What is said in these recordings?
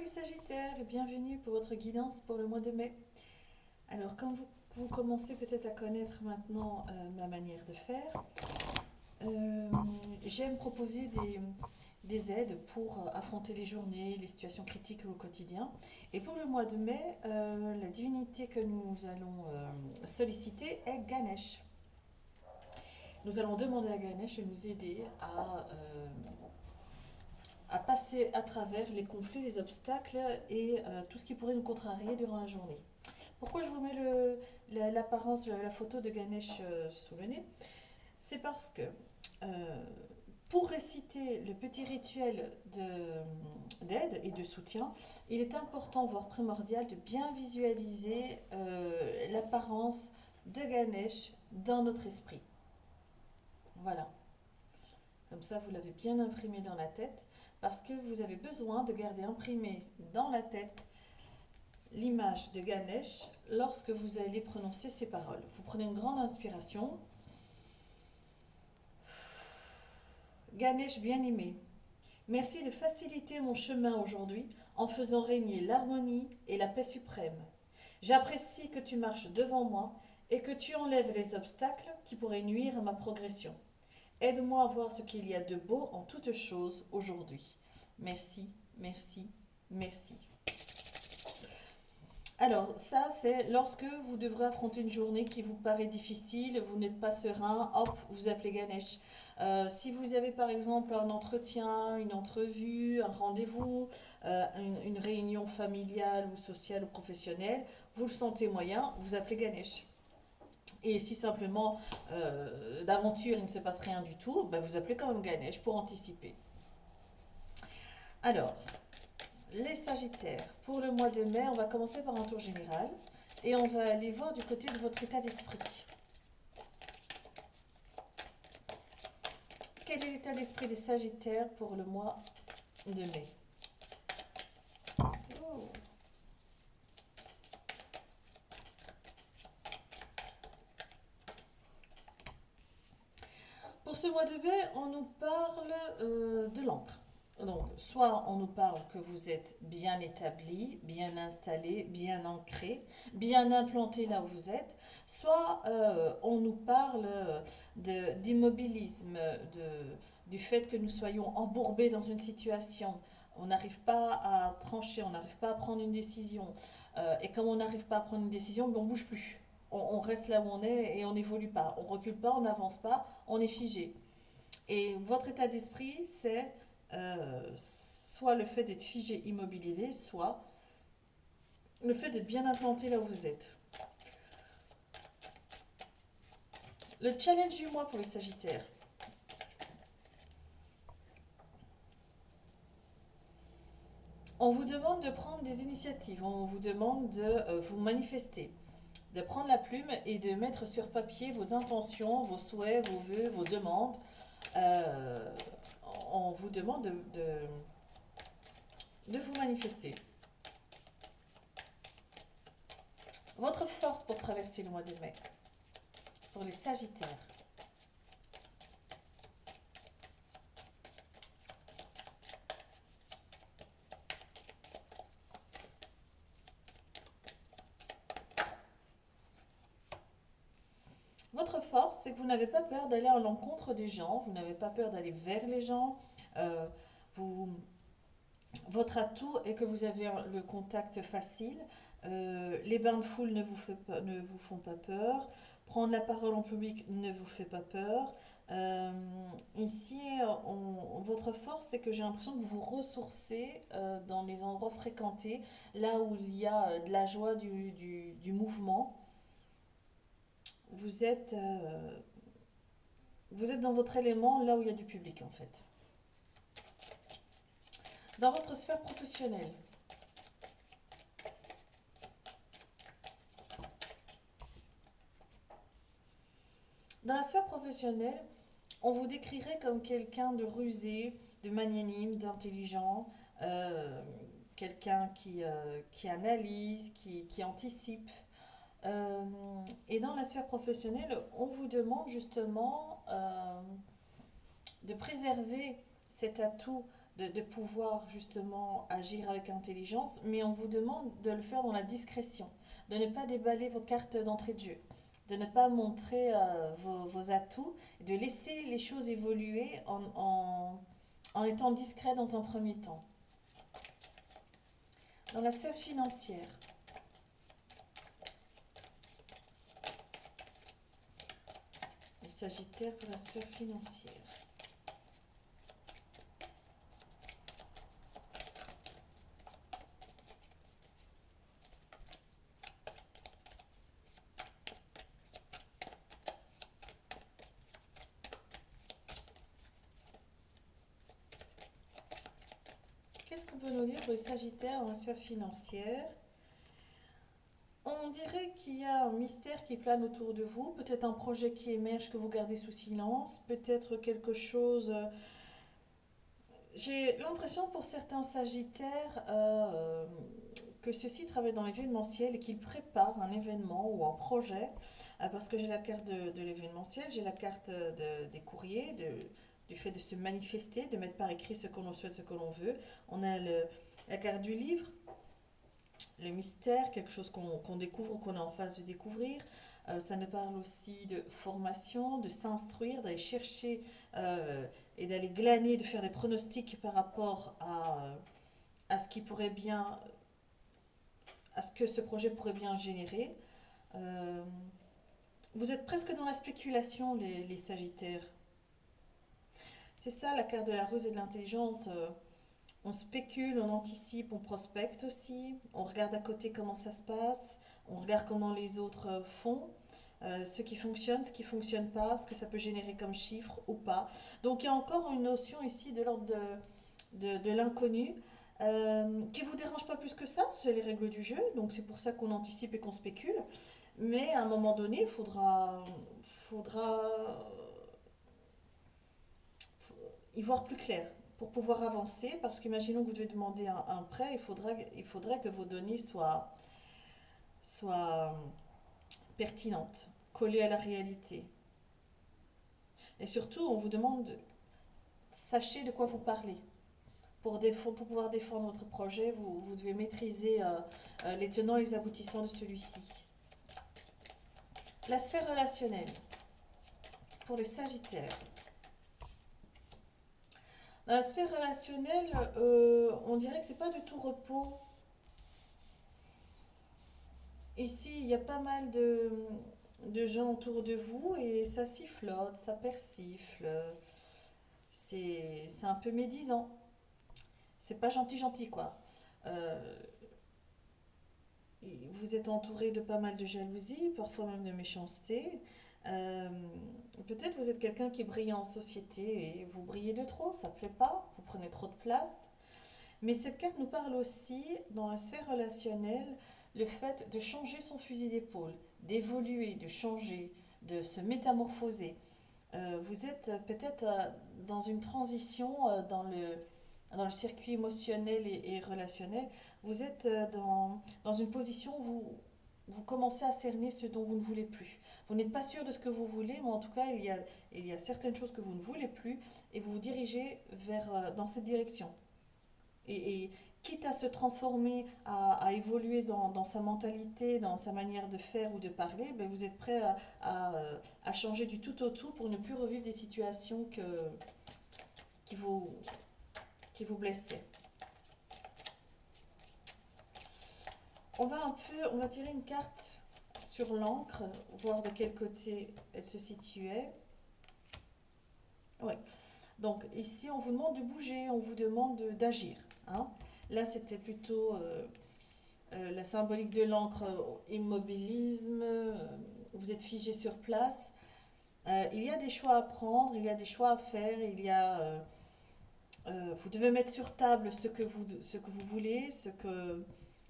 les Sagittaires et bienvenue pour votre guidance pour le mois de mai. Alors comme vous commencez peut-être à connaître maintenant ma manière de faire, j'aime proposer des aides pour affronter les journées, les situations critiques au quotidien. Et pour le mois de mai, la divinité que nous allons solliciter est Ganesh. Nous allons demander à Ganesh de nous aider à passer à travers les conflits, les obstacles et tout ce qui pourrait nous contrarier durant la journée. Pourquoi je vous mets l'apparence, la photo de Ganesh sous le nez? C'est parce que euh, pour réciter le petit rituel d'aide et de soutien, il est important, voire primordial, de bien visualiser l'apparence de Ganesh dans notre esprit. Voilà. Comme ça, vous l'avez bien imprimé dans la tête, parce que vous avez besoin de garder imprimé dans la tête l'image de Ganesh lorsque vous allez prononcer ces paroles. Vous prenez une grande inspiration. Ganesh bien-aimé, merci de faciliter mon chemin aujourd'hui en faisant régner l'harmonie et la paix suprême. J'apprécie que tu marches devant moi et que tu enlèves les obstacles qui pourraient nuire à ma progression. Aide-moi à voir ce qu'il y a de beau en toutes choses aujourd'hui. Merci, merci, merci. Alors, ça, c'est lorsque vous devrez affronter une journée qui vous paraît difficile, vous n'êtes pas serein, hop, vous appelez Ganesh. Si vous avez par exemple un entretien, une entrevue, un rendez-vous, une réunion familiale ou sociale ou professionnelle, vous le sentez moyen, vous appelez Ganesh. Et si simplement d'aventure il ne se passe rien du tout, ben vous appelez quand même Ganesh pour anticiper. Alors, les Sagittaires, pour le mois de mai, on va commencer par un tour général et on va aller voir du côté de votre état d'esprit. Quel est l'état d'esprit des Sagittaires pour le mois de mai? Oh. Pour ce mois de mai, on nous parle de l'encre. Donc, soit on nous parle que vous êtes bien établi, bien installé, bien ancré, bien implanté là où vous êtes, soit on nous parle d'immobilisme, du fait que nous soyons embourbés dans une situation. On n'arrive pas à trancher, on n'arrive pas à prendre une décision. Et comme on n'arrive pas à prendre une décision, ben, on ne bouge plus. On reste là où on est et on n'évolue pas. On ne recule pas, on n'avance pas, on est figé. Et votre état d'esprit, c'est soit le fait d'être figé, immobilisé, soit le fait d'être bien implanté là où vous êtes. Le challenge du mois pour les Sagittaires. On vous demande de prendre des initiatives, on vous demande de vous manifester, de prendre la plume et de mettre sur papier vos intentions, vos souhaits, vos vœux, vos demandes. Euh, on vous demande de vous manifester. Votre force pour traverser le mois de mai, pour les Sagittaires. Votre force, c'est que vous n'avez pas peur d'aller à l'encontre des gens, vous n'avez pas peur d'aller vers les gens. Euh, vous, Votre atout est que vous avez le contact facile. Les bains de foule ne vous font pas peur. Prendre la parole en public ne vous fait pas peur. Euh, Ici, votre force, c'est que j'ai l'impression que vous vous ressourcez dans les endroits fréquentés, là où il y a de la joie du mouvement. Vous êtes, euh, vous êtes dans votre élément, là où il y a du public, en fait. Dans votre sphère professionnelle, dans la sphère professionnelle, on vous décrirait comme quelqu'un de rusé, de magnanime, d'intelligent, euh, quelqu'un qui analyse, qui anticipe. Et dans la sphère professionnelle, on vous demande justement de préserver cet atout de pouvoir justement agir avec intelligence, mais on vous demande de le faire dans la discrétion, de ne pas déballer vos cartes d'entrée de jeu, de ne pas montrer vos atouts, de laisser les choses évoluer en étant discret dans un premier temps. Dans la sphère financière, les Sagittaires pour la sphère financière. Qu'est-ce qu'on peut nous dire pour les Sagittaires dans la sphère financière? On dirait qu'il y a un mystère qui plane autour de vous, peut-être un projet qui émerge que vous gardez sous silence, peut-être quelque chose. J'ai l'impression pour certains Sagittaires que ceux-ci travaillent dans l'événementiel et qu'ils préparent un événement ou un projet, parce que j'ai la carte de l'événementiel, j'ai la carte des courriers, du fait de se manifester, de mettre par écrit ce que l'on souhaite, ce que l'on veut. On a la carte du livre, le mystère, quelque chose qu'on découvre ou qu'on est en phase de découvrir. Ça nous parle aussi de formation, de s'instruire, d'aller chercher et d'aller glaner, de faire des pronostics par rapport à ce qui pourrait bien, à ce que ce projet pourrait bien générer. Euh, vous êtes presque dans la spéculation, les Sagittaires. C'est ça la carte de la ruse et de l'intelligence. On spécule, on anticipe, on prospecte aussi, on regarde à côté comment ça se passe, on regarde comment les autres font, ce qui fonctionne, ce qui ne fonctionne pas, ce que ça peut générer comme chiffre ou pas. Donc il y a encore une notion ici de l'ordre de l'inconnu qui ne vous dérange pas plus que ça, c'est les règles du jeu, donc c'est pour ça qu'on anticipe et qu'on spécule. Mais à un moment donné, faudra y voir plus clair pour pouvoir avancer, parce qu'imaginons que vous devez demander un prêt, il faudrait que vos données soient pertinentes, collées à la réalité. Et surtout, on vous demande, sachez de quoi vous parlez. Pour pouvoir défendre votre projet, vous devez maîtriser les tenants et les aboutissants de celui-ci. La sphère relationnelle, pour les Sagittaires. Dans la sphère relationnelle, on dirait que c'est pas du tout repos. Ici, il y a pas mal de gens autour de vous et ça sifflote, ça persifle. C'est un peu médisant. C'est pas gentil, gentil, quoi. Euh, Vous êtes entouré de pas mal de jalousie, parfois même de méchanceté. Euh, Peut-être vous êtes quelqu'un qui brille en société et vous brillez de trop, ça ne plaît pas, vous prenez trop de place. Mais cette carte nous parle aussi, dans la sphère relationnelle, le fait de changer son fusil d'épaule, d'évoluer, de changer, de se métamorphoser. Vous êtes peut-être dans une transition dans le circuit émotionnel et relationnel. Vous êtes dans une position où vous commencez à cerner ce dont vous ne voulez plus. Vous n'êtes pas sûr de ce que vous voulez, mais en tout cas, il y a certaines choses que vous ne voulez plus et vous vous dirigez dans cette direction. Et quitte à se transformer, évoluer dans sa mentalité, dans sa manière de faire ou de parler, ben vous êtes prêt à changer du tout au tout pour ne plus revivre des situations qui vous, qui vous blessaient. On va tirer une carte sur l'encre, voir de quel côté elle se situait. Ouais. Donc ici, on vous demande de bouger, on vous demande d'agir. Hein. Là, c'était plutôt la symbolique de l'encre, immobilisme, vous êtes figé sur place. Il y a des choix à prendre, il y a des choix à faire, vous devez mettre sur table ce que vous voulez,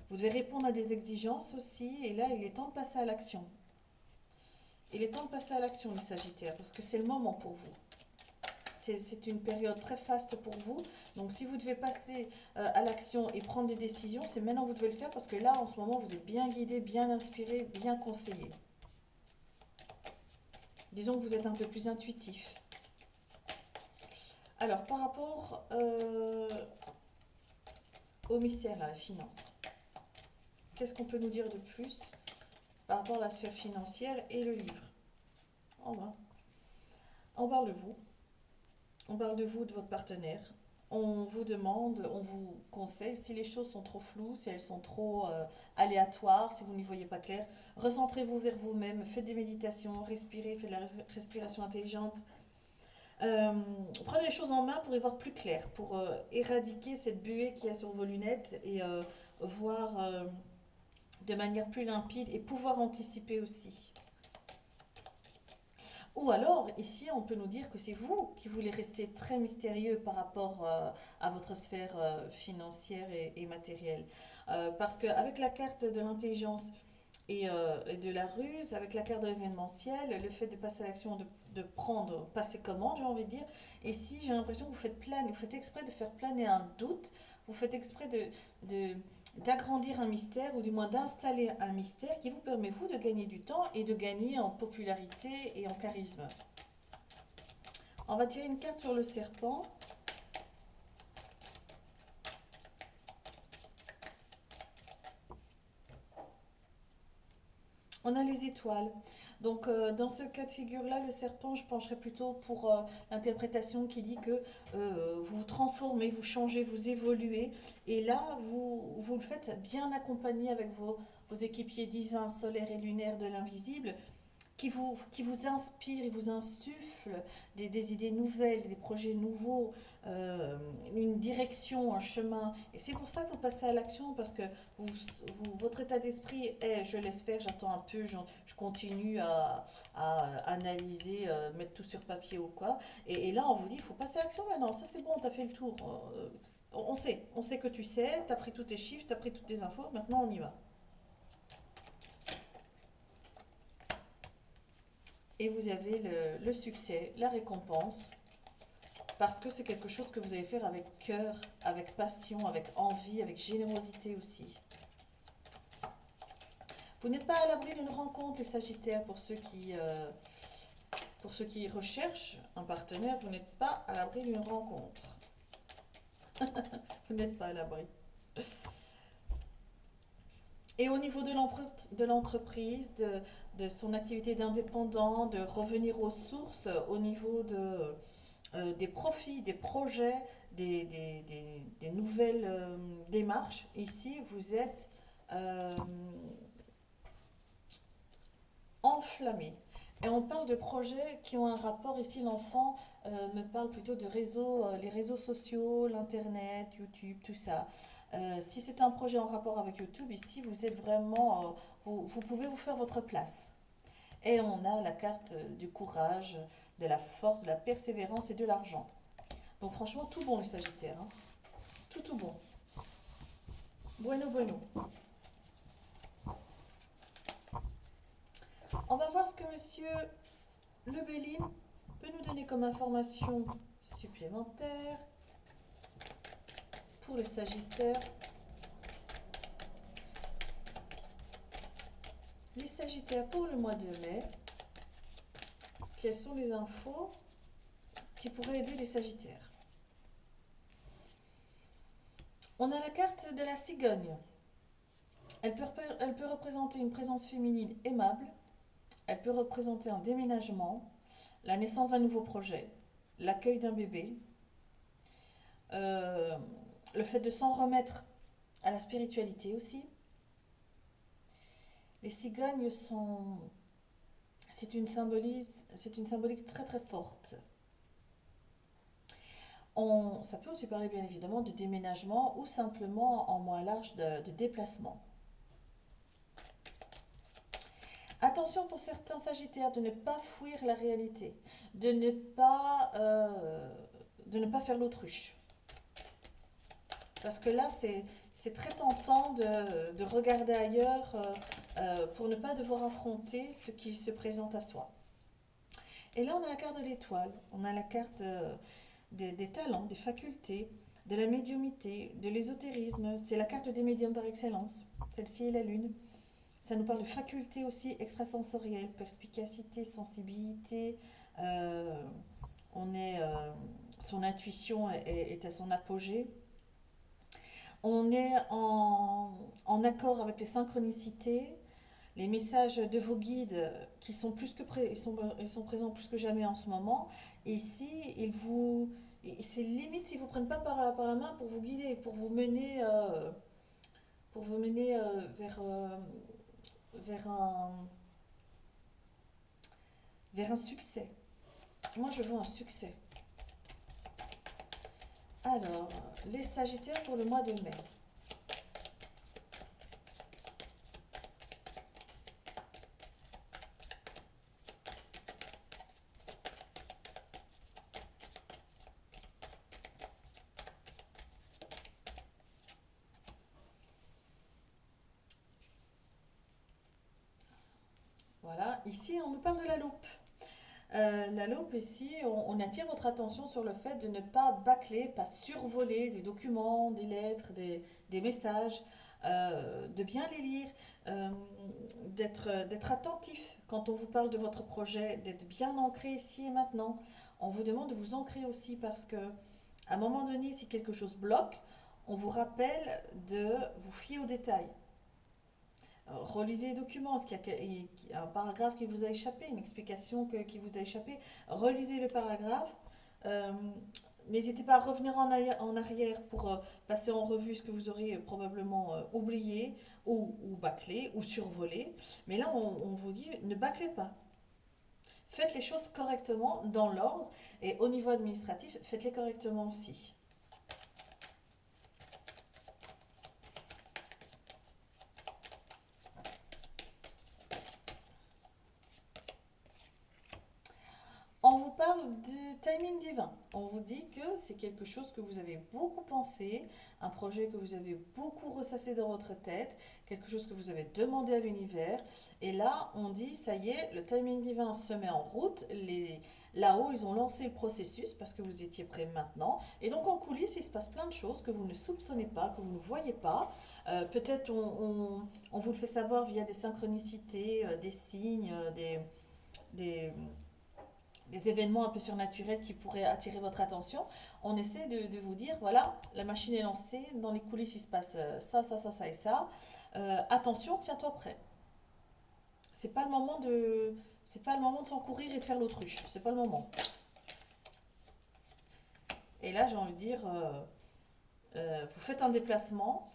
vous devez répondre à des exigences aussi, et là, il est temps de passer à l'action. Il est temps de passer à l'action, les Sagittaires, parce que c'est le moment pour vous. C'est une période très faste pour vous. Donc, si vous devez passer à l'action et prendre des décisions, c'est maintenant que vous devez le faire, parce que là, en ce moment, vous êtes bien guidé, bien inspiré, bien conseillé. Disons que vous êtes un peu plus intuitif. Alors, par rapport au mystère, la finance, qu'est-ce qu'on peut nous dire de plus par rapport à la sphère financière et le livre? On va. On parle de vous. On parle de vous, de votre partenaire. On vous demande, on vous conseille, si les choses sont trop floues, si elles sont trop aléatoires, si vous n'y voyez pas clair, recentrez-vous vers vous-même, faites des méditations, respirez, faites de la respiration intelligente. Euh, Prenez les choses en main pour y voir plus clair, pour éradiquer cette buée qu'il y a sur vos lunettes et voir de manière plus limpide et pouvoir anticiper aussi. Ou alors, ici, on peut nous dire que c'est vous qui voulez rester très mystérieux par rapport à votre sphère financière et matérielle. Parce qu'avec la carte de l'intelligence et de la ruse, avec la carte de l'événementiel, le fait de passer à l'action, de prendre, passer commande, j'ai envie de dire, ici, j'ai l'impression que vous faites exprès de faire planer un doute, vous faites exprès de, d'agrandir un mystère ou du moins d'installer un mystère qui vous permet vous de gagner du temps et de gagner en popularité et en charisme. On va tirer une carte sur le serpent. On a les étoiles. Donc dans ce cas de figure-là, le serpent, je pencherais plutôt pour l'interprétation qui dit que vous vous transformez, vous changez, vous évoluez. Et là, vous le faites bien accompagné avec vos équipiers divins, solaires et lunaires de l'invisible qui vous inspire et vous insuffle des idées nouvelles, des projets nouveaux, une direction, un chemin. Et c'est pour ça que vous passez à l'action, parce que votre état d'esprit est je laisse faire, j'attends un peu, je continue à analyser, mettre tout sur papier ou quoi. Et là, on vous dit, il faut passer à l'action maintenant, ça c'est bon, t'as fait le tour. On sait que tu sais, t'as pris tous tes chiffres, t'as pris toutes tes infos, maintenant on y va. Et vous avez le succès, la récompense, parce que c'est quelque chose que vous allez faire avec cœur, avec passion, avec envie, avec générosité aussi. Vous n'êtes pas à l'abri d'une rencontre, les Sagittaires, pour ceux qui recherchent un partenaire, vous n'êtes pas à l'abri d'une rencontre. Vous n'êtes pas à l'abri. Et au niveau de l'entreprise, de son activité d'indépendant, de revenir aux sources, au niveau des profits, des projets, des nouvelles démarches, ici, vous êtes euh, enflammé. Et on parle de projets qui ont un rapport, ici l'enfant me parle plutôt de réseaux, les réseaux sociaux, l'Internet, YouTube, tout ça. Si c'est un projet en rapport avec YouTube, ici vous êtes vraiment, vous pouvez vous faire votre place. Et on a la carte du courage, de la force, de la persévérance et de l'argent. Donc franchement, tout bon les Sagittaires. Hein. Tout bon. Bueno, bueno. On va voir ce que monsieur Le Bellin peut nous donner comme information supplémentaire pour les Sagittaires. Les Sagittaires pour le mois de mai. Quelles sont les infos qui pourraient aider les Sagittaires? On a la carte de la cigogne. Elle peut représenter une présence féminine aimable. Elle peut représenter un déménagement, la naissance d'un nouveau projet, l'accueil d'un bébé, euh, le fait de s'en remettre à la spiritualité aussi. Les cigognes sont... C'est une symbolique très très forte. Ça peut aussi parler bien évidemment de déménagement ou simplement en moins large de déplacement. Attention pour certains Sagittaires de ne pas fuir la réalité, de ne pas faire l'autruche. Parce que là, c'est très tentant de regarder ailleurs pour ne pas devoir affronter ce qui se présente à soi. Et là, on a la carte de l'étoile, on a la carte des talents, des facultés, de la médiumité, de l'ésotérisme. C'est la carte des médiums par excellence. Celle-ci est la lune. Ça nous parle de facultés aussi extrasensorielles, perspicacité, sensibilité. On est son intuition est à son apogée. On est en accord avec les synchronicités, les messages de vos guides qui sont ils sont présents plus que jamais en ce moment. Ici, c'est limite, ils vous prennent pas par la main pour vous guider, pour vous mener vers vers un succès. Moi, je veux un succès. Alors, les Sagittaires pour le mois de mai. Voilà, ici, on nous parle de la loupe. La loupe, ici, on attire votre attention sur le fait de ne pas bâcler, pas survoler des documents, des lettres, des messages, de bien les lire, euh, d'être attentif quand on vous parle de votre projet, d'être bien ancré ici et maintenant. On vous demande de vous ancrer aussi parce que, à un moment donné, si quelque chose bloque, on vous rappelle de vous fier aux détails. Relisez les documents, est-ce qu'il y a un paragraphe qui vous a échappé, une explication qui vous a échappé? Relisez le paragraphe. Euh, N'hésitez pas à revenir en arrière pour passer en revue ce que vous aurez probablement oublié ou bâclé ou survolé. Mais là, on vous dit, ne bâclez pas. Faites les choses correctement dans l'ordre et au niveau administratif, faites-les correctement aussi. On vous parle du timing divin. On vous dit que c'est quelque chose que vous avez beaucoup pensé, un projet que vous avez beaucoup ressassé dans votre tête, quelque chose que vous avez demandé à l'univers. Et là, on dit, ça y est, le timing divin se met en route. Là-haut, ils ont lancé le processus parce que vous étiez prêts maintenant. Et donc, en coulisses, il se passe plein de choses que vous ne soupçonnez pas, que vous ne voyez pas. Peut-être on vous le fait savoir via des synchronicités, des signes, des des événements un peu surnaturels qui pourraient attirer votre attention, on essaie de vous dire, voilà, la machine est lancée, dans les coulisses, il se passe ça et ça. Attention, tiens-toi prêt. C'est pas le moment de, c'est pas le moment de s'encourir et de faire l'autruche. C'est pas le moment. Et là, j'ai envie de dire, vous faites un déplacement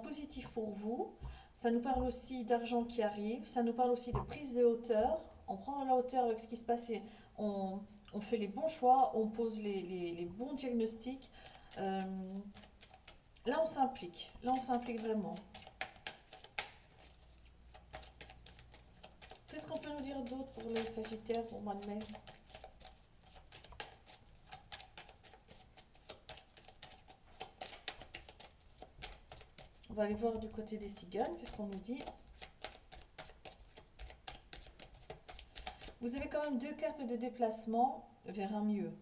positif pour vous. Ça nous parle aussi d'argent qui arrive, ça nous parle aussi de prise de hauteur. On prend de la hauteur avec ce qui se passe et on, on fait les bons choix, on pose les bons diagnostics. Euh, là on s'implique vraiment. Qu'est-ce qu'on peut nous dire d'autre pour les Sagittaires pour le mois de mai? On va aller voir du côté des cigognes, qu'est-ce qu'on nous dit? Vous avez quand même deux cartes de déplacement vers un mieux.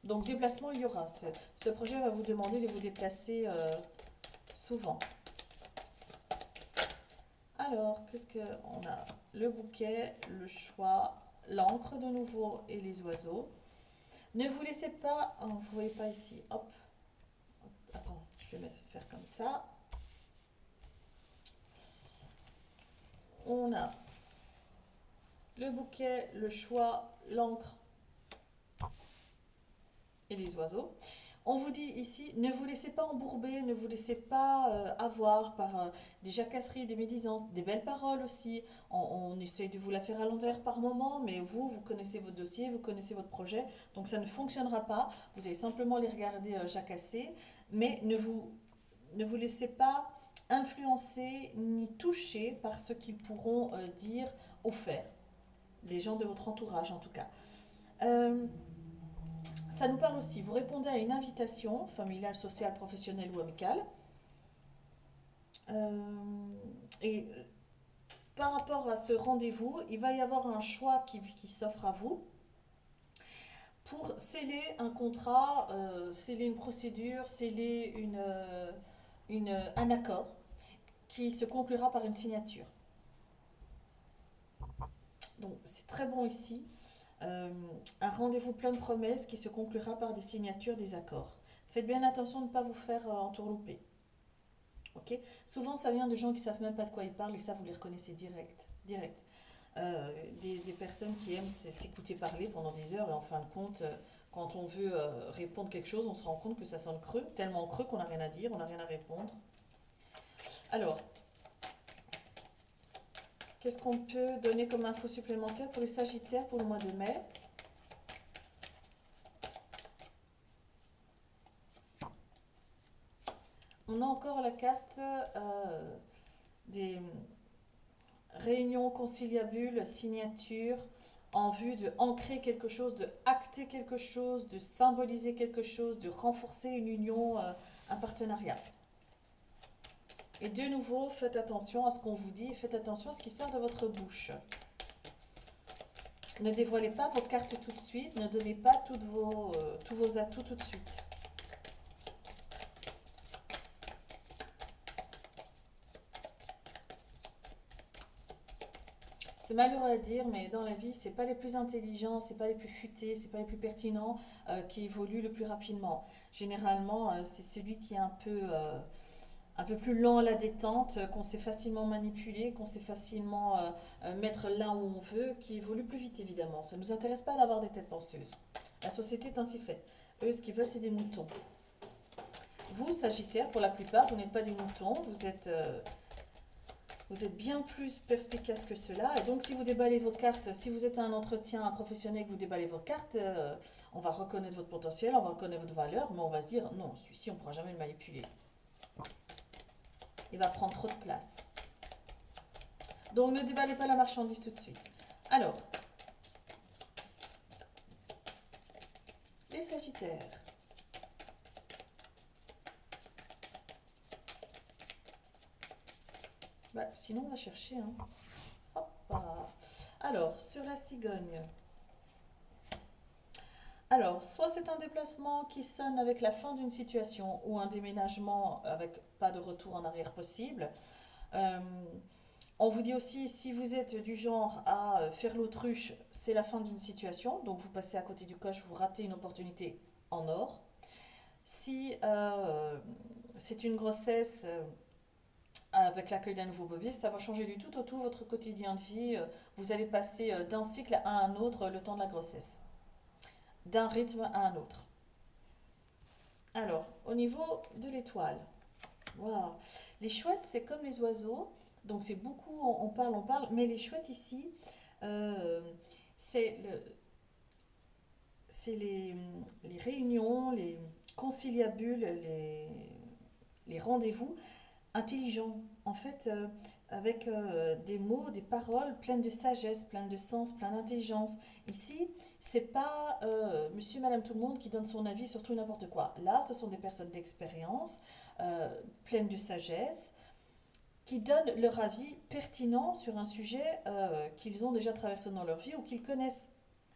Donc déplacement, il y aura. Ce projet va vous demander de vous déplacer souvent. Alors, qu'est-ce qu'on a? Le bouquet, le choix, l'encre de nouveau et les oiseaux. Ne vous laissez pas... Oh, vous ne voyez pas ici. Hop. Attends, je vais faire comme ça. On a le bouquet, le choix, l'encre et les oiseaux. On vous dit ici, ne vous laissez pas embourber, ne vous laissez pas avoir par des jacasseries, des médisances, des belles paroles aussi. On essaye de vous la faire à l'envers par moment, mais vous connaissez votre dossier, vous connaissez votre projet, donc ça ne fonctionnera pas. Vous allez simplement les regarder jacasser, mais ne vous laissez pas influencer ni toucher par ce qu'ils pourront dire ou faire. Les gens de votre entourage en tout cas. Euh, Ça nous parle aussi, vous répondez à une invitation familiale, sociale, professionnelle ou amicale. Euh, et par rapport à ce rendez-vous, il va y avoir un choix qui s'offre à vous pour sceller un contrat, sceller une procédure, sceller un accord qui se conclura par une signature. Donc c'est très bon ici. Euh, un rendez-vous plein de promesses qui se conclura par des signatures, des accords. Faites bien attention de ne pas vous faire entourlouper. Ok. Souvent, ça vient de gens qui savent même pas de quoi ils parlent et ça, vous les reconnaissez direct. Direct. Des personnes qui aiment s'écouter parler pendant des heures et en fin de compte, quand on veut répondre quelque chose, on se rend compte que ça sonne creux, tellement creux qu'on n'a rien à dire, on n'a rien à répondre. Alors, qu'est-ce qu'on peut donner comme info supplémentaire pour les Sagittaires pour le mois de mai? On a encore la carte des réunions conciliabules, signatures, en vue de ancrer quelque chose, de acter quelque chose, de symboliser quelque chose, de renforcer une union, un partenariat. Et de nouveau, faites attention à ce qu'on vous dit et faites attention à ce qui sort de votre bouche. Ne dévoilez pas vos cartes tout de suite, ne donnez pas tous vos atouts tout de suite. C'est malheureux à dire, mais dans la vie, c'est pas les plus intelligents, c'est pas les plus futés, c'est pas les plus pertinents qui évoluent le plus rapidement. Généralement, c'est celui qui est un peu plus lent à la détente, qu'on sait facilement manipuler, qu'on sait facilement mettre là où on veut, qui évolue plus vite évidemment. Ça ne nous intéresse pas d'avoir des têtes penseuses. La société est ainsi faite. Eux, ce qu'ils veulent, c'est des moutons. Vous, Sagittaire, pour la plupart, vous n'êtes pas des moutons, vous êtes bien plus perspicace que cela. Et donc, si vous déballez vos cartes, si vous êtes à un entretien professionnel et que vous déballez vos cartes, on va reconnaître votre potentiel, on va reconnaître votre valeur, mais on va se dire, non, celui-ci, on ne pourra jamais le manipuler. Il va prendre trop de place. Donc, ne déballez pas la marchandise tout de suite. Alors, les Sagittaires. Bah, sinon, on va chercher. Hein. Hop là. Alors, sur la cigogne. Alors, soit c'est un déplacement qui sonne avec la fin d'une situation ou un déménagement avec pas de retour en arrière possible. Euh, on vous dit aussi, si vous êtes du genre à faire l'autruche, c'est la fin d'une situation. Donc, vous passez à côté du coche, vous ratez une opportunité en or. Si c'est une grossesse avec l'accueil d'un nouveau bébé, ça va changer du tout au tout votre quotidien de vie. Vous allez passer d'un cycle à un autre le temps de la grossesse, d'un rythme à un autre. Alors, au niveau de l'étoile, waouh, les chouettes, c'est comme les oiseaux. Donc, c'est beaucoup, on parle, mais les chouettes ici, euh, c'est le, c'est les réunions, les conciliabules, les rendez-vous intelligent, en fait, avec des mots, des paroles pleines de sagesse, pleines de sens, pleines d'intelligence. Ici, c'est pas monsieur, madame, tout le monde qui donne son avis sur tout et n'importe quoi. Là, ce sont des personnes d'expérience, pleines de sagesse, qui donnent leur avis pertinent sur un sujet qu'ils ont déjà traversé dans leur vie ou qu'ils connaissent.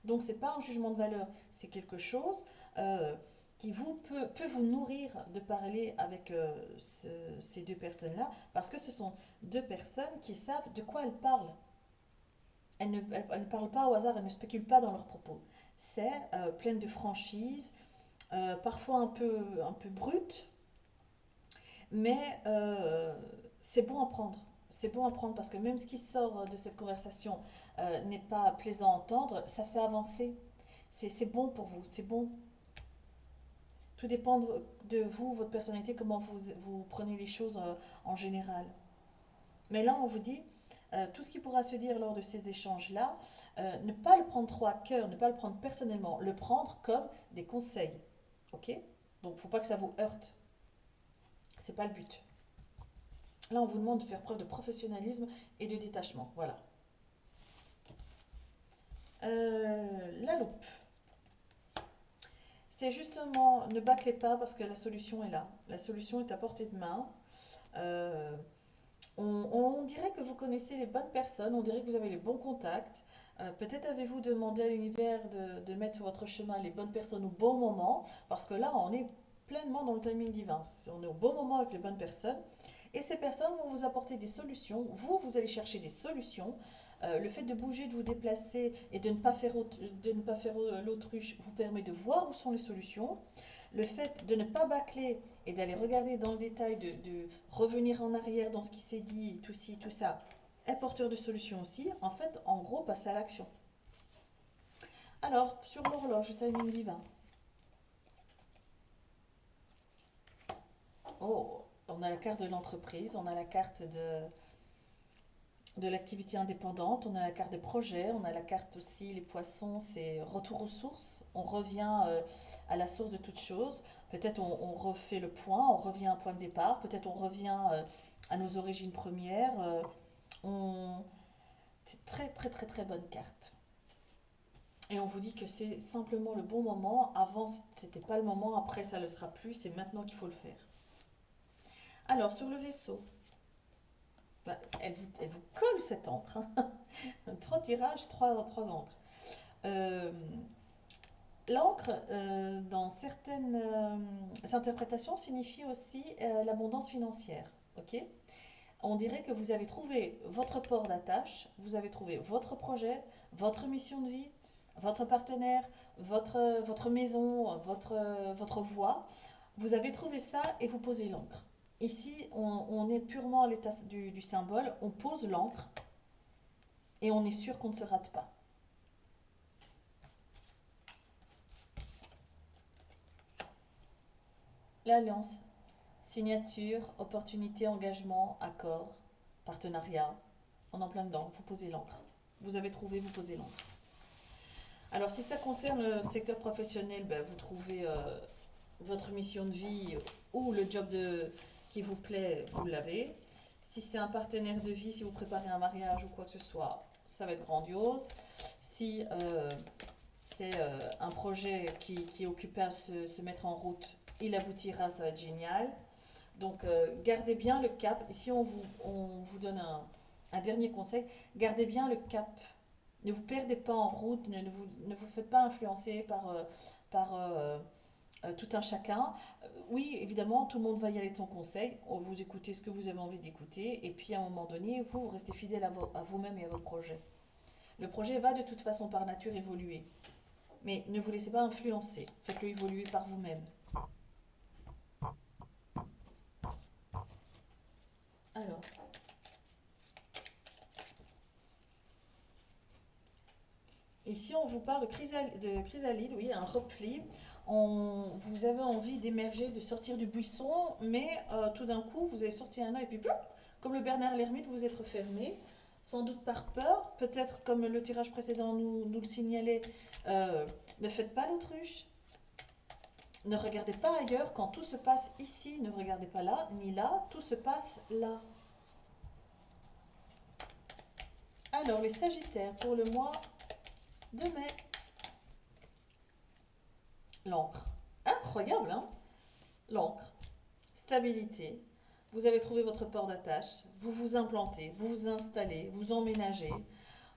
Donc, c'est pas un jugement de valeur, c'est quelque chose qui peut vous nourrir de parler avec ces deux personnes-là, parce que ce sont deux personnes qui savent de quoi elles parlent. Elles ne parlent pas au hasard, elles ne spéculent pas dans leurs propos. C'est plein de franchise, parfois un peu brut, mais c'est bon à prendre. C'est bon à prendre parce que même ce qui sort de cette conversation n'est pas plaisant à entendre, ça fait avancer. C'est bon pour vous, c'est bon. Tout dépend de vous, votre personnalité, comment vous prenez les choses en général. Mais là, on vous dit, tout ce qui pourra se dire lors de ces échanges-là, ne pas le prendre trop à cœur, ne pas le prendre personnellement, le prendre comme des conseils. Ok. Donc, il ne faut pas que ça vous heurte. C'est pas le but. Là, on vous demande de faire preuve de professionnalisme et de détachement. Voilà. La loupe. C'est justement, ne bâclez pas parce que la solution est là. La solution est à portée de main. Euh, on dirait que vous connaissez les bonnes personnes, on dirait que vous avez les bons contacts. Peut-être avez-vous demandé à l'univers de mettre sur votre chemin les bonnes personnes au bon moment, parce que là, on est pleinement dans le timing divin. On est au bon moment avec les bonnes personnes. Et ces personnes vont vous apporter des solutions. Vous allez chercher des solutions Le fait de bouger, de vous déplacer et de ne pas faire l'autruche vous permet de voir où sont les solutions. Le fait de ne pas bâcler et d'aller regarder dans le détail, de revenir en arrière dans ce qui s'est dit, tout ci, tout ça, est porteur de solutions aussi. En fait, en gros, passer à l'action. Alors, sur l'horloge, timing divin. Oh, on a la carte de l'entreprise, on a la carte de l'activité indépendante, on a la carte des projets, on a la carte aussi, les poissons, c'est retour aux sources. On revient à la source de toute chose. Peut-être on refait le point, on revient à un point de départ, peut-être on revient à nos origines premières. On... C'est très très très très bonne carte. Et on vous dit que c'est simplement le bon moment. Avant, c'était pas le moment, après, ça ne le sera plus. C'est maintenant qu'il faut le faire. Alors, sur le vaisseau, bah, elle vous colle cette encre, hein. Trois tirages, trois encres. Euh, L'encre, dans certaines interprétations, signifie aussi l'abondance financière. Ok. On dirait que vous avez trouvé votre port d'attache, vous avez trouvé votre projet, votre mission de vie, votre partenaire, votre maison, votre voie. Vous avez trouvé ça et vous posez l'encre. Ici, on est purement à l'état du symbole, on pose l'encre et on est sûr qu'on ne se rate pas. L'alliance, signature, opportunité, engagement, accord, partenariat, on est en plein dedans, vous posez l'encre. Vous avez trouvé, vous posez l'encre. Alors si ça concerne le secteur professionnel, ben, vous trouvez votre mission de vie ou le job qui vous plaît, vous l'avez. Si c'est un partenaire de vie, si vous préparez un mariage ou quoi que ce soit, ça va être grandiose. Si c'est un projet qui est occupé à se mettre en route, il aboutira, ça va être génial. Donc gardez bien le cap. Ici on vous donne un dernier conseil, gardez bien le cap. Ne vous perdez pas en route, ne vous faites pas influencer par tout un chacun. Oui, évidemment, tout le monde va y aller de son conseil. Vous écoutez ce que vous avez envie d'écouter. Et puis, à un moment donné, vous restez fidèle à vous-même et à votre projet. Le projet va de toute façon par nature évoluer. Mais ne vous laissez pas influencer. Faites-le évoluer par vous-même. Alors, ici, on vous parle de chrysalide, oui, un repli. Vous avez envie d'émerger, de sortir du buisson, mais tout d'un coup, vous avez sorti un œil et puis, ploup, comme le Bernard l'ermite, vous vous êtes refermé, sans doute par peur, peut-être comme le tirage précédent nous le signalait, ne faites pas l'autruche, ne regardez pas ailleurs, quand tout se passe ici, ne regardez pas là, ni là, tout se passe là. Alors, les Sagittaires, pour le mois de mai. L'encre. Incroyable, hein? L'encre. Stabilité. Vous avez trouvé votre port d'attache. Vous vous implantez, vous vous installez, vous emménagez.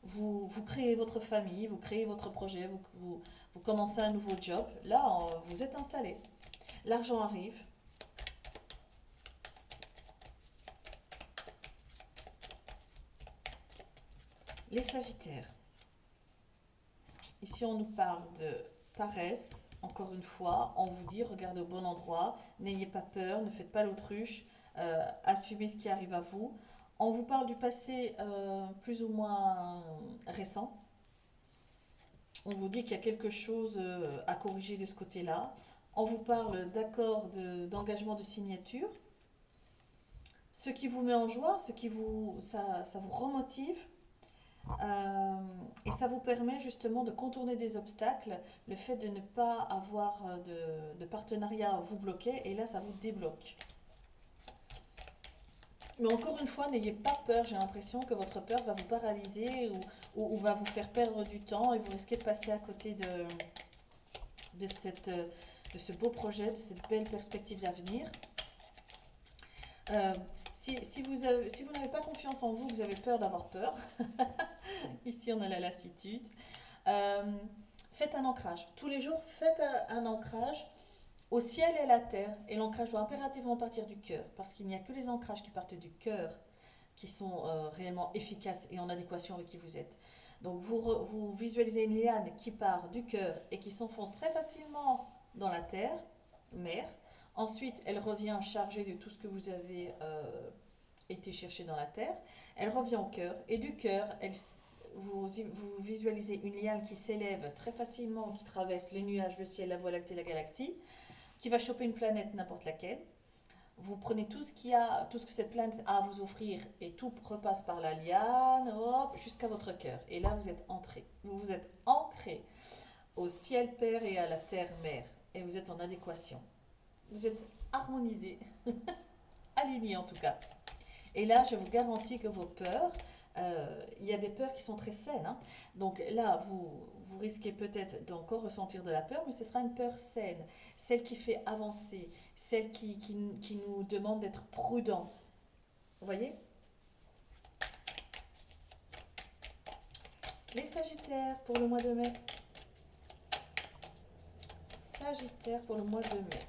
Vous créez votre famille, vous créez votre projet, vous commencez un nouveau job. Là, vous êtes installé. L'argent arrive. Les Sagittaires. Ici, on nous parle de paresse. Encore une fois, on vous dit, regardez au bon endroit, n'ayez pas peur, ne faites pas l'autruche, assumez ce qui arrive à vous. On vous parle du passé plus ou moins récent. On vous dit qu'il y a quelque chose à corriger de ce côté-là. On vous parle d'accord, d'engagement de signature. Ce qui vous met en joie, ça vous remotive. Et ça vous permet justement de contourner des obstacles, le fait de ne pas avoir de partenariat vous bloquait et là ça vous débloque. Mais encore une fois, n'ayez pas peur, j'ai l'impression que votre peur va vous paralyser ou va vous faire perdre du temps et vous risquez de passer à côté de ce beau projet, de cette belle perspective d'avenir. Si vous n'avez pas confiance en vous, vous avez peur d'avoir peur. Ici, on a la lassitude. Euh, Faites un ancrage. Tous les jours, faites un ancrage au ciel et à la terre. Et l'ancrage doit impérativement partir du cœur. Parce qu'il n'y a que les ancrages qui partent du cœur qui sont réellement efficaces et en adéquation avec qui vous êtes. Donc vous visualisez une liane qui part du cœur et qui s'enfonce très facilement dans la terre, mère. Ensuite, elle revient chargée de tout ce que vous avez été chercher dans la terre. Elle revient au cœur et du cœur, vous visualisez une liane qui s'élève très facilement, qui traverse les nuages, le ciel, la Voie lactée, la galaxie, qui va choper une planète n'importe laquelle. Vous prenez tout ce que cette planète a à vous offrir et tout repasse par la liane, hop, jusqu'à votre cœur. Et là, vous êtes entré. Vous êtes ancré au ciel Père et à la terre Mère. Et vous êtes en adéquation. Vous êtes harmonisé, aligné en tout cas. Et là, je vous garantis que vos peurs, il y a des peurs qui sont très saines, hein. Donc là, vous risquez peut-être d'encore ressentir de la peur, mais ce sera une peur saine, celle qui fait avancer, celle qui nous demande d'être prudent. Vous voyez? Les Sagittaires pour le mois de mai. Sagittaire pour le mois de mai.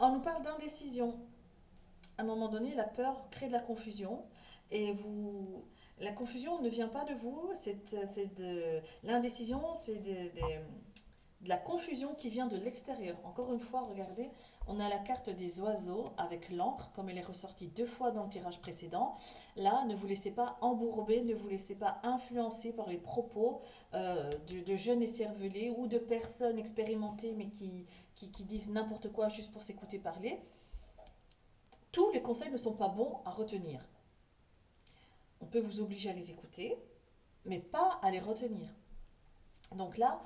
On nous parle d'indécision. À un moment donné, la peur crée de la confusion et la confusion ne vient pas de vous, c'est de l'indécision, c'est de la confusion qui vient de l'extérieur. Encore une fois, regardez, on a la carte des oiseaux avec l'encre, comme elle est ressortie 2 fois dans le tirage précédent. Là, ne vous laissez pas embourber, ne vous laissez pas influencer par les propos de jeunes écervelés ou de personnes expérimentées mais qui disent n'importe quoi juste pour s'écouter parler. Tous les conseils ne sont pas bons à retenir. On peut vous obliger à les écouter, mais pas à les retenir. Donc là,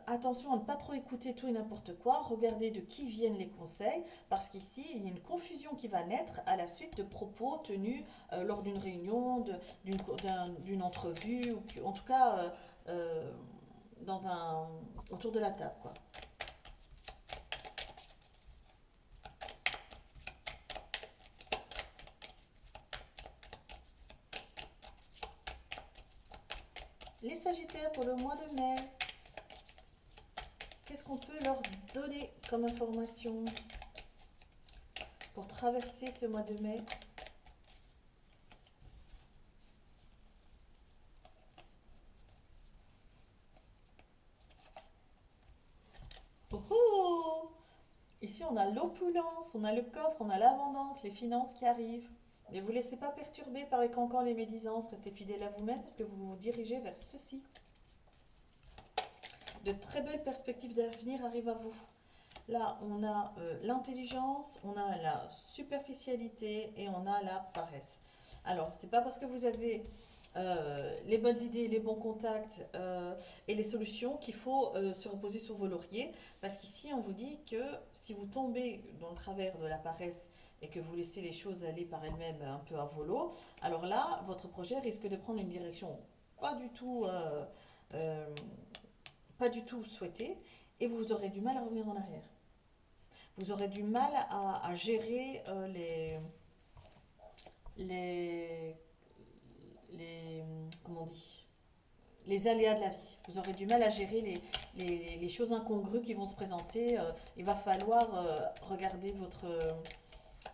attention à ne pas trop écouter tout et n'importe quoi. Regardez de qui viennent les conseils, parce qu'ici, il y a une confusion qui va naître à la suite de propos tenus lors d'une réunion, d'une entrevue, ou en tout cas autour de la table, quoi. Les Sagittaires pour le mois de mai. Qu'est-ce qu'on peut leur donner comme information pour traverser ce mois de mai? Oh oh! Ici, on a l'opulence, on a le coffre, on a l'abondance, les finances qui arrivent. Ne vous laissez pas perturber par les cancans, les médisances. Restez fidèle à vous-même parce que vous vous dirigez vers ceci. De très belles perspectives d'avenir arrivent à vous. Là, on a l'intelligence, on a la superficialité et on a la paresse. Alors, c'est pas parce que vous avez les bonnes idées, les bons contacts et les solutions qu'il faut se reposer sur vos lauriers. Parce qu'ici, on vous dit que si vous tombez dans le travers de la paresse et que vous laissez les choses aller par elles-mêmes un peu à volo, alors là, votre projet risque de prendre une direction pas du tout, euh, pas du tout souhaitée et vous aurez du mal à revenir en arrière. Vous aurez du mal à gérer les, comment on dit, les aléas de la vie. Vous aurez du mal à gérer les choses incongrues qui vont se présenter. Il va falloir regarder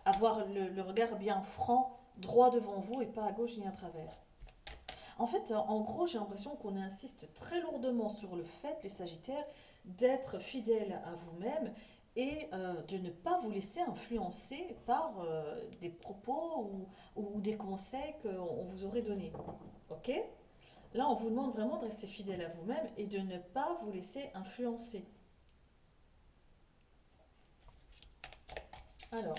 avoir le regard bien franc, droit devant vous et pas à gauche ni à travers. En fait, en gros, j'ai l'impression qu'on insiste très lourdement sur le fait, les Sagittaires, d'être fidèles à vous-même et de ne pas vous laisser influencer par des propos ou des conseils qu'on vous aurait donnés. Ok? Là, on vous demande vraiment de rester fidèle à vous-même et de ne pas vous laisser influencer. Alors,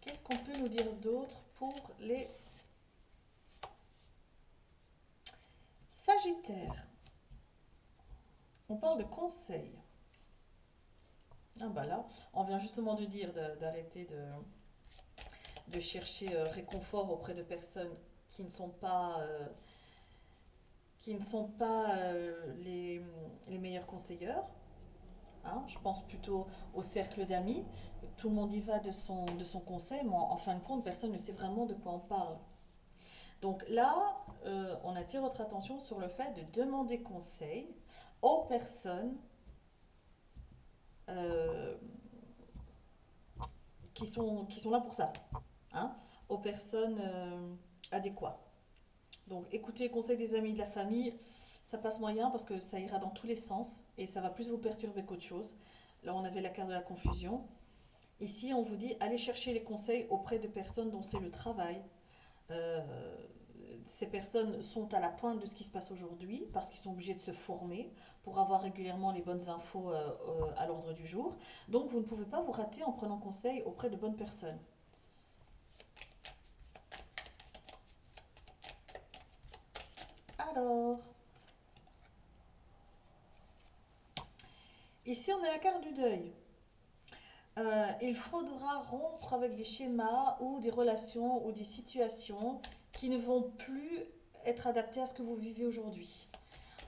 qu'est-ce qu'on peut nous dire d'autre pour les Sagittaires? On parle de conseils. Ah bah là, on vient justement de dire d'arrêter de chercher réconfort auprès de personnes qui ne sont pas les meilleurs conseilleurs. Hein. Je pense plutôt au cercle d'amis. Tout le monde y va de son conseil, mais en fin de compte, personne ne sait vraiment de quoi on parle. Donc là, on attire votre attention sur le fait de demander conseil aux personnes euh, qui sont là pour ça, hein, aux personnes adéquates. Donc écoutez les conseils des amis, de la famille, ça passe moyen parce que ça ira dans tous les sens et ça va plus vous perturber qu'autre chose. Là, on avait la carte de la confusion. Ici, on vous dit allez chercher les conseils auprès de personnes dont c'est le travail. Euh, Ces personnes sont à la pointe de ce qui se passe aujourd'hui parce qu'ils sont obligés de se former pour avoir régulièrement les bonnes infos à l'ordre du jour. Donc, vous ne pouvez pas vous rater en prenant conseil auprès de bonnes personnes. Alors, ici, on a la carte du deuil. Il faudra rompre avec des schémas ou des relations ou des situations qui ne vont plus être adaptées à ce que vous vivez aujourd'hui.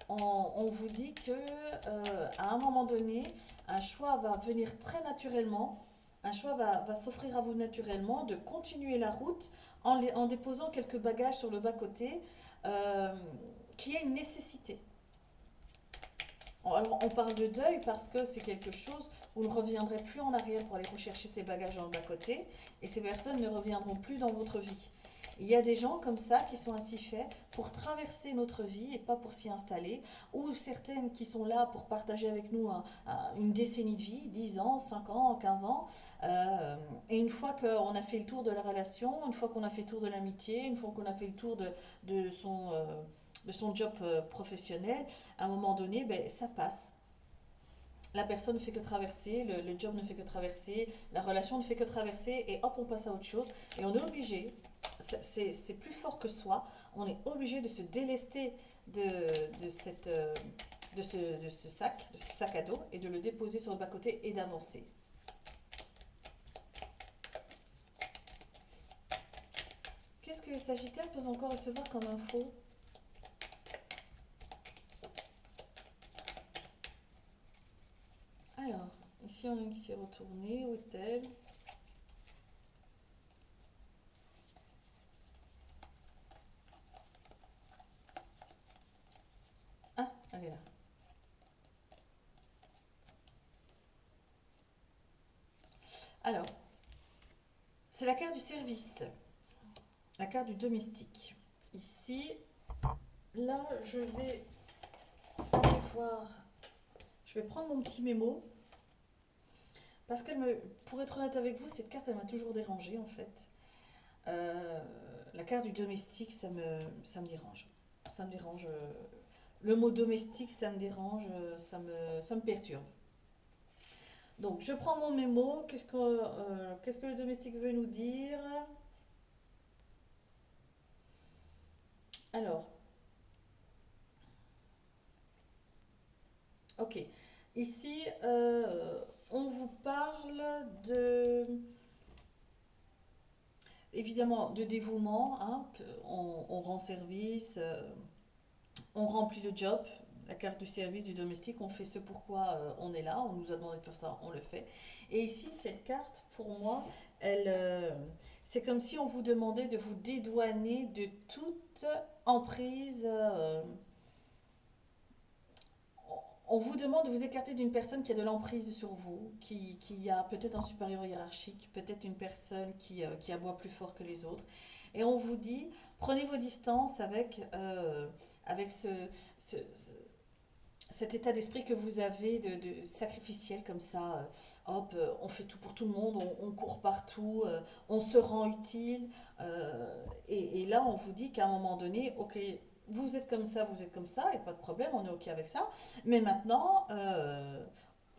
On vous dit que à un moment donné, un choix va venir très naturellement, un choix va s'offrir à vous naturellement de continuer la route en déposant quelques bagages sur le bas-côté euh, qui est une nécessité. Alors, on parle de deuil parce que c'est quelque chose, vous ne reviendrez plus en arrière pour aller rechercher ces bagages dans le bas-côté et ces personnes ne reviendront plus dans votre vie. Il y a des gens comme ça qui sont ainsi faits pour traverser notre vie et pas pour s'y installer, ou certaines qui sont là pour partager avec nous une décennie de vie, 10 ans, 5 ans, 15 ans. Et une fois qu'on a fait le tour de la relation, une fois qu'on a fait le tour de l'amitié, une fois qu'on a fait le tour de de son job professionnel, à un moment donné, ben, ça passe. La personne ne fait que traverser, le job ne fait que traverser, la relation ne fait que traverser, et hop, on passe à autre chose. Et on est obligé, c'est plus fort que soi, on est obligé de se délester de, cette, de ce sac à dos, et de le déposer sur le bas-côté et d'avancer. Qu'est-ce que les Sagittaires peuvent encore recevoir comme info? Alors, ici on a qui s'est retourné, hôtel. Ah, elle est là. Alors, c'est la carte du service, la carte du domestique. Ici, là, je vais aller voir. Je vais prendre mon petit mémo. Parce pour être honnête avec vous, cette carte, elle m'a toujours dérangée en fait. Euh, la carte du domestique, ça me dérange. Ça me dérange. Le mot domestique, ça me dérange, ça me perturbe. Donc, je prends mon mémo. Qu'est-ce que le domestique veut nous dire? Alors, ok. Ici, on vous parle évidemment, de dévouement. Hein, on rend service, on remplit le job. La carte du service du domestique, on fait ce pourquoi on est là, on nous a demandé de faire ça, on le fait. Et ici, cette carte, pour moi, c'est comme si on vous demandait de vous dédouaner de toute emprise. On vous demande de vous écarter d'une personne qui a de l'emprise sur vous, qui a peut-être un supérieur hiérarchique, peut-être une personne qui aboie plus fort que les autres. Et on vous dit, prenez vos distances avec cet état d'esprit que vous avez de sacrificiel comme ça. Hop, on fait tout pour tout le monde, on court partout, on se rend utile. Et là, on vous dit qu'à un moment donné, ok, vous êtes comme ça, et pas de problème, on est ok avec ça. Mais maintenant,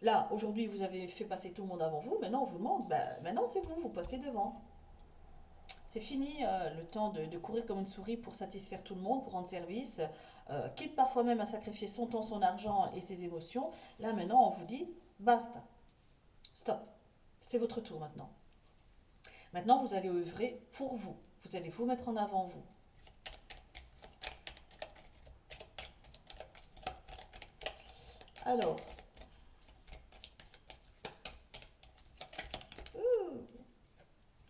là, aujourd'hui, vous avez fait passer tout le monde avant vous, maintenant on vous demande, bah, maintenant c'est vous, vous passez devant. C'est fini le temps de courir comme une souris pour satisfaire tout le monde, pour rendre service, quitte parfois même à sacrifier son temps, son argent et ses émotions. Là maintenant, on vous dit, basta, stop, c'est votre tour maintenant. Maintenant, vous allez œuvrer pour vous. Vous allez vous mettre en avant, vous. Alors,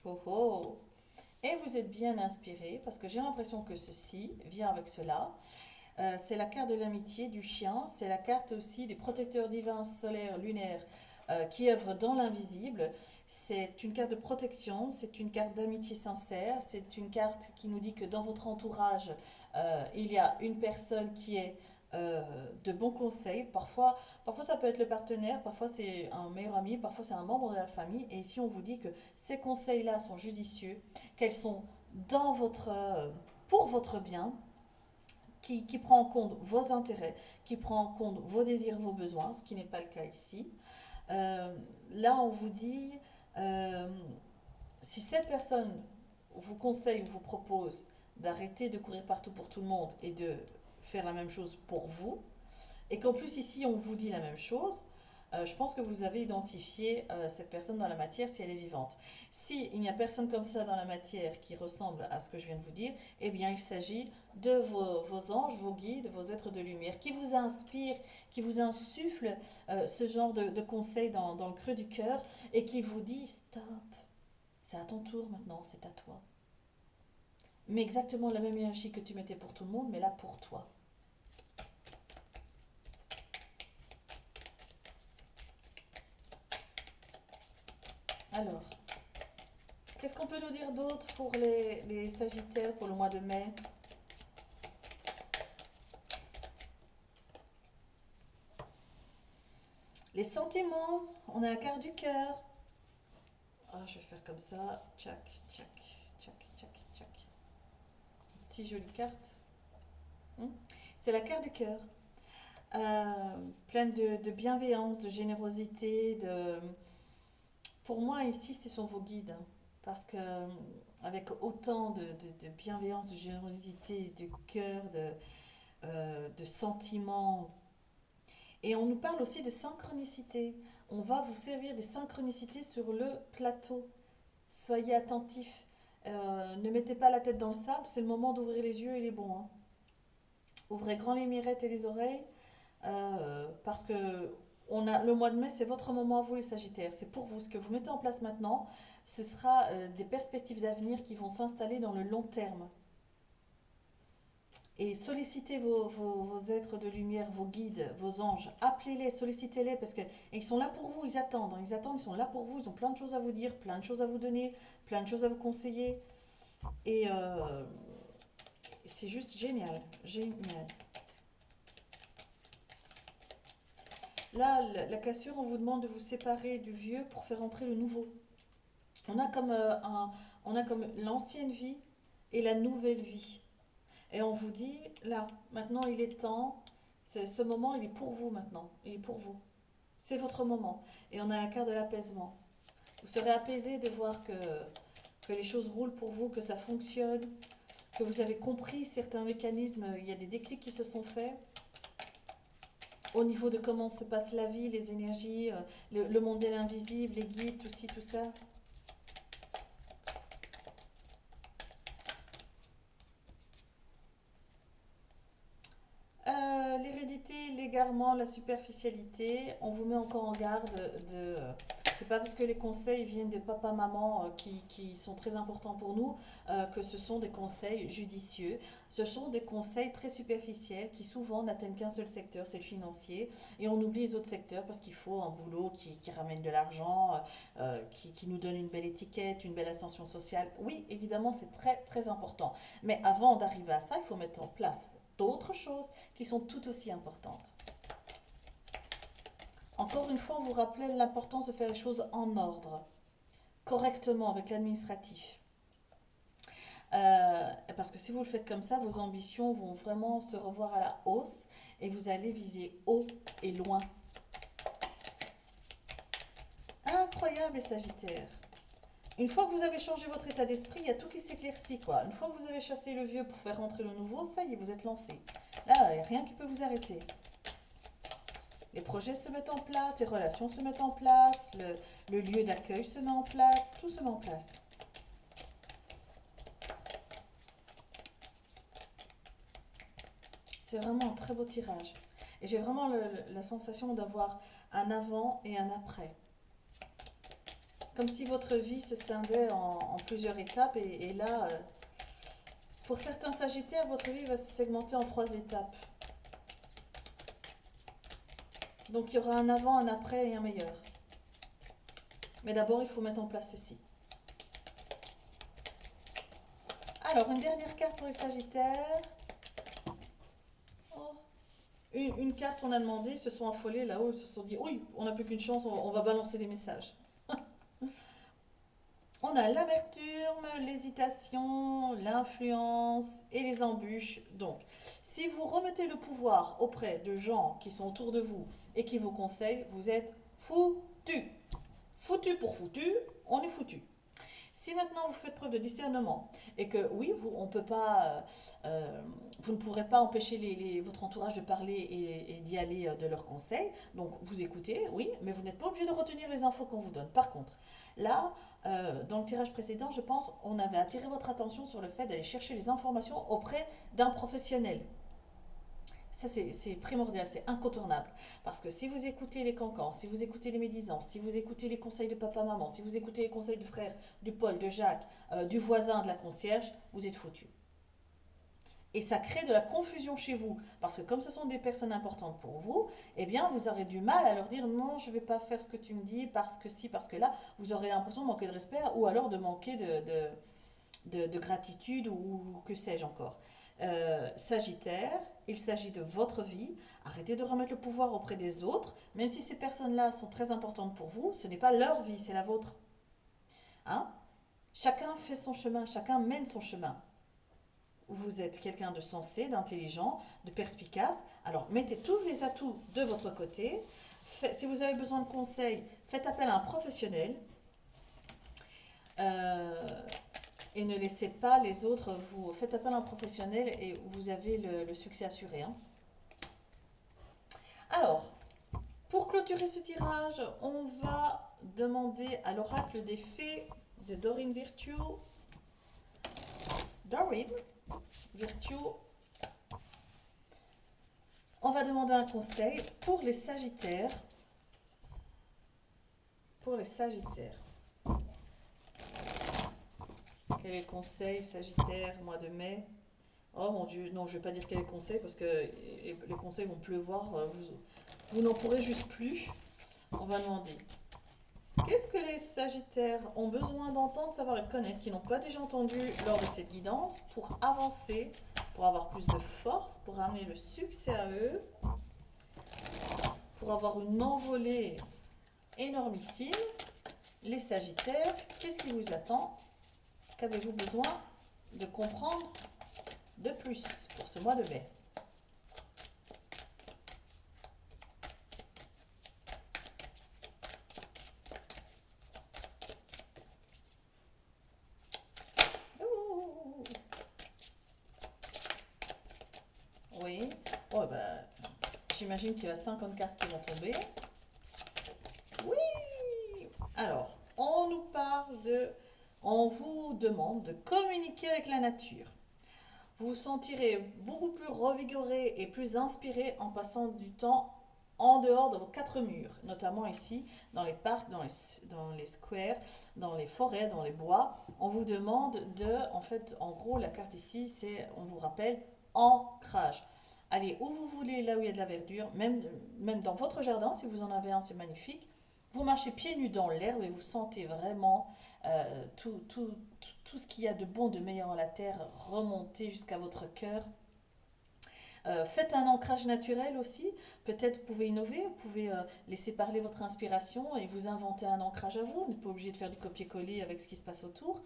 oh oh, et vous êtes bien inspiré parce que j'ai l'impression que ceci vient avec cela. C'est la carte de l'amitié du chien, c'est la carte aussi des protecteurs divins solaires, lunaires qui œuvrent dans l'invisible. C'est une carte de protection, c'est une carte d'amitié sincère, c'est une carte qui nous dit que dans votre entourage, il y a une personne qui est de bons conseils. Parfois, ça peut être le partenaire, parfois c'est un meilleur ami, parfois c'est un membre de la famille. Et ici, on vous dit que ces conseils-là sont judicieux, qu'elles sont dans pour votre bien, qui prend en compte vos intérêts, qui prend en compte vos désirs, vos besoins, ce qui n'est pas le cas ici. Euh, Là, on vous dit, euh, si cette personne vous conseille ou vous propose d'arrêter de courir partout pour tout le monde et de faire la même chose pour vous, et qu'en plus ici on vous dit la même chose, je pense que vous avez identifié cette personne dans la matière si elle est vivante. Si il n'y a personne comme ça dans la matière qui ressemble à ce que je viens de vous dire, eh bien il s'agit de vos anges, vos guides, vos êtres de lumière qui vous inspirent, qui vous insufflent ce genre de conseils dans le creux du cœur et qui vous dit stop, c'est à ton tour maintenant, c'est à toi. Mais exactement la même énergie que tu mettais pour tout le monde, mais là pour toi. Alors, qu'est-ce qu'on peut nous dire d'autre pour les Sagittaires pour le mois de mai? Les sentiments, on a la carte du cœur. Ah, je vais faire comme ça. Tchac, tchac, tchac, tchac, tchac. Si jolie carte. Hmm. C'est la carte du cœur. Pleine de bienveillance, de générosité. Pour moi, ici, ce sont vos guides. Parce que avec autant de bienveillance, de générosité, de cœur, de sentiments. Et on nous parle aussi de synchronicité. On va vous servir des synchronicités sur le plateau. Soyez attentifs. Ne mettez pas la tête dans le sable, c'est le moment d'ouvrir les yeux et les bons. Hein. Ouvrez grand les mirettes et les oreilles, parce que le mois de mai, c'est votre moment à vous les Sagittaires. C'est pour vous. Ce que vous mettez en place maintenant, ce sera des perspectives d'avenir qui vont s'installer dans le long terme. Et sollicitez vos êtres de lumière, vos guides, vos anges. Appelez-les, sollicitez-les parce qu'ils sont là pour vous, ils attendent. Hein. Ils attendent, ils sont là pour vous, ils ont plein de choses à vous dire, plein de choses à vous donner, plein de choses à vous conseiller. Et c'est juste génial, génial. Là, la cassure, on vous demande de vous séparer du vieux pour faire entrer le nouveau. On a comme, on a comme l'ancienne vie et la nouvelle vie. Et on vous dit, là, maintenant il est temps, ce moment il est pour vous maintenant, il est pour vous. C'est votre moment. Et on a la carte de l'apaisement. Vous serez apaisé de voir que les choses roulent pour vous, que ça fonctionne, que vous avez compris certains mécanismes, il y a des déclics qui se sont faits. Au niveau de comment se passe la vie, les énergies, le monde de l'invisible, les guides, tout ci, tout ça. L'hérédité, l'égarement, la superficialité, on vous met encore en garde de... C'est pas parce que les conseils viennent de papa, maman qui sont très importants pour nous que ce sont des conseils judicieux. Ce sont des conseils très superficiels qui souvent n'atteignent qu'un seul secteur, c'est le financier. Et on oublie les autres secteurs parce qu'il faut un boulot qui ramène de l'argent, qui nous donne une belle étiquette, une belle ascension sociale. Oui, évidemment, c'est très très important. Mais avant d'arriver à ça, il faut mettre en place d'autres choses qui sont tout aussi importantes. Encore une fois, on vous rappelait l'importance de faire les choses en ordre, correctement avec l'administratif. Parce que si vous le faites comme ça, vos ambitions vont vraiment se revoir à la hausse et vous allez viser haut et loin. Incroyable les Sagittaires. Une fois que vous avez changé votre état d'esprit, il y a tout qui s'éclaircit, quoi. Une fois que vous avez chassé le vieux pour faire rentrer le nouveau, ça y est, vous êtes lancé. Là, il n'y a rien qui peut vous arrêter. Les projets se mettent en place, les relations se mettent en place, le lieu d'accueil se met en place, tout se met en place. C'est vraiment un très beau tirage. Et j'ai vraiment la sensation d'avoir un avant et un après. comme si votre vie se scindait en plusieurs étapes. Et là, pour certains Sagittaires, votre vie va se segmenter en 3 étapes. Donc il y aura un avant, un après et un meilleur. Mais d'abord, il faut mettre en place ceci. Alors, une dernière carte pour les Sagittaires. Oh. Une carte, on a demandé, ils se sont affolés là-haut, ils se sont dit, oui, on n'a plus qu'une chance, on va balancer des messages. On a l'amertume, l'hésitation, l'influence et les embûches. Donc, si vous remettez le pouvoir auprès de gens qui sont autour de vous et qui vous conseillent, vous êtes foutu. Foutu pour foutu, on est foutu. Si maintenant vous faites preuve de discernement et que oui, on peut pas, vous ne pourrez pas empêcher votre entourage de parler et d'y aller de leurs conseils, donc vous écoutez, oui, mais vous n'êtes pas obligé de retenir les infos qu'on vous donne. Par contre, là, dans le tirage précédent, je pense, on avait attiré votre attention sur le fait d'aller chercher les informations auprès d'un professionnel. Ça, c'est primordial, c'est incontournable. Parce que si vous écoutez les cancans, si vous écoutez les médisants, si vous écoutez les conseils de papa-maman, si vous écoutez les conseils du frère, du Paul, de Jacques, du voisin, de la concierge, vous êtes foutu. Et ça crée de la confusion chez vous. Parce que comme ce sont des personnes importantes pour vous, eh bien, vous aurez du mal à leur dire non, je ne vais pas faire ce que tu me dis, parce que si, parce que là, vous aurez l'impression de manquer de respect ou alors de manquer de gratitude ou que sais-je encore. Sagittaire, il s'agit de votre vie. Arrêtez de remettre le pouvoir auprès des autres. Même si ces personnes-là sont très importantes pour vous, ce n'est pas leur vie, c'est la vôtre. Hein? Chacun fait son chemin, chacun mène son chemin. Vous êtes quelqu'un de sensé, d'intelligent, de perspicace. Alors mettez tous les atouts de votre côté. Si vous avez besoin de conseils, faites appel à un professionnel. Et ne laissez pas les autres, vous faites appel à un professionnel et vous avez le succès assuré. Hein. Alors, pour clôturer ce tirage, on va demander à l'oracle des fées de Dorine Virtue. Dorine Virtue. On va demander un conseil pour les Sagittaires. Pour les Sagittaires. Quel est le conseil, Sagittaire, mois de mai? Oh mon Dieu, non, je ne vais pas dire quel est le conseil parce que les conseils vont pleuvoir. Vous n'en pourrez juste plus. On va demander. Qu'est-ce que les Sagittaires ont besoin d'entendre, savoir et connaître, qui n'ont pas déjà entendu lors de cette guidance, pour avancer, pour avoir plus de force, pour amener le succès à eux, pour avoir une envolée énormissime? Les Sagittaires, qu'est-ce qui vous attend? Qu'avez-vous besoin de comprendre de plus pour ce mois de mai? Oui. Oh, bah, j'imagine qu'il y a 50 cartes qui vont tomber. Oui. Alors, on nous parle de... On vous demande de communiquer avec la nature. Vous vous sentirez beaucoup plus revigoré et plus inspiré en passant du temps en dehors de vos 4 murs, notamment ici, dans les parcs, dans les squares, dans les forêts, dans les bois. On vous demande de, en fait, en gros, la carte ici, c'est, on vous rappelle, ancrage. Allez où vous voulez, là où il y a de la verdure, même dans votre jardin, si vous en avez un, c'est magnifique. Vous marchez pieds nus dans l'herbe et vous sentez vraiment tout ce qu'il y a de bon, de meilleur en la terre remonter jusqu'à votre cœur. Faites un ancrage naturel aussi. Peut-être vous pouvez innover, vous pouvez laisser parler votre inspiration et vous inventer un ancrage à vous. Vous n'êtes pas obligé de faire du copier-coller avec ce qui se passe autour.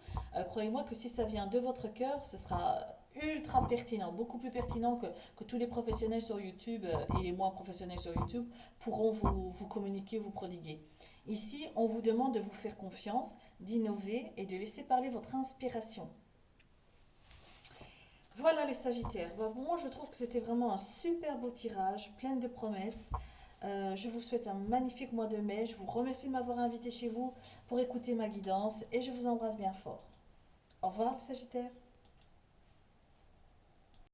Croyez-moi que si ça vient de votre cœur, ce sera ultra pertinent, beaucoup plus pertinent que tous les professionnels sur YouTube et les moins professionnels sur YouTube pourront vous communiquer, vous prodiguer. Ici, on vous demande de vous faire confiance, d'innover et de laisser parler votre inspiration. Voilà les Sagittaires. Moi, je trouve que c'était vraiment un super beau tirage, plein de promesses. Je vous souhaite un magnifique mois de mai. Je vous remercie de m'avoir invité chez vous pour écouter ma guidance et je vous embrasse bien fort. Au revoir les Sagittaires.